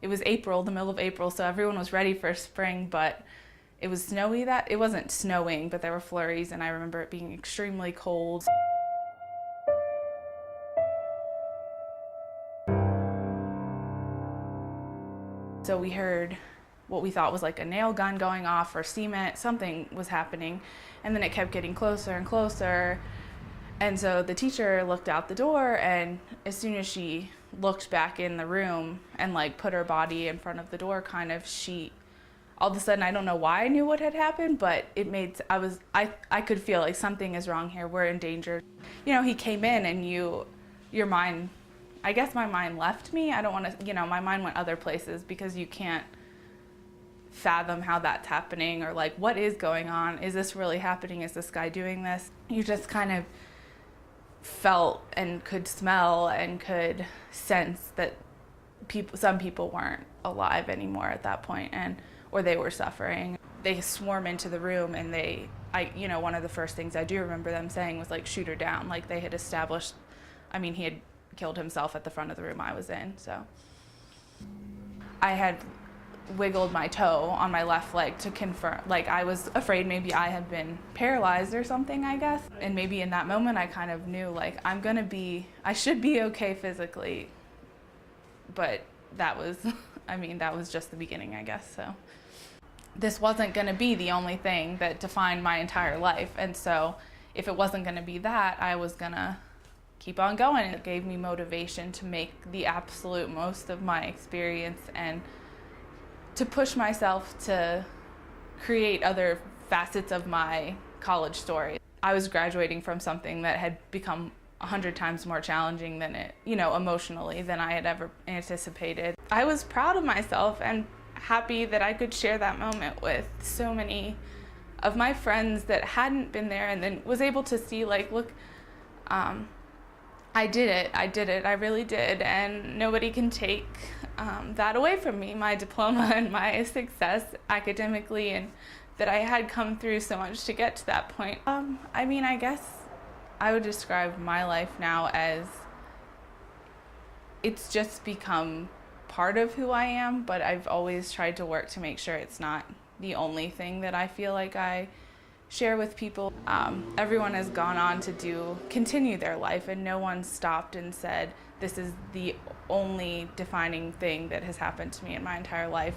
It was April, the middle of April, so everyone was ready for spring, but it was snowy it wasn't snowing, but there were flurries, and I remember it being extremely cold. So we heard what we thought was like a nail gun going off or cement, something was happening, and then it kept getting closer and closer. And so the teacher looked out the door, and as soon as she looked back in the room and like put her body in front of the door, kind of, all of a sudden, I don't know why I knew what had happened, but it made, I could feel like something is wrong here, we're in danger. You know, he came in and your mind, I guess my mind left me. I don't want to, my mind went other places because you can't fathom how that's happening or like what is going on. Is this really happening? Is this guy doing this? You just kind of felt and could smell and could sense that some people weren't alive anymore at that point, or they were suffering. They swarm into the room, and one of the first things I do remember them saying was like, shoot her down. Like they had established, he had killed himself at the front of the room I was in. So I had wiggled my toe on my left leg to confirm, like I was afraid maybe I had been paralyzed or something, I guess. And maybe in that moment I kind of knew like I should be okay physically, but that was, that was just the beginning, I guess. So this wasn't gonna be the only thing that defined my entire life. And so if it wasn't gonna be that, I was gonna keep on going. It gave me motivation to make the absolute most of my experience and to push myself to create other facets of my college story. I was graduating from something that had become 100 times more challenging than it, emotionally, than I had ever anticipated. I was proud of myself and happy that I could share that moment with so many of my friends that hadn't been there, and then was able to see like, look, I did it, I really did, and nobody can take that away from me, my diploma and my success academically, and that I had come through so much to get to that point. I guess I would describe my life now as it's just become part of who I am, but I've always tried to work to make sure it's not the only thing that I feel like I share with people. Everyone has gone on to continue their life, and no one stopped and said, this is the only defining thing that has happened to me in my entire life.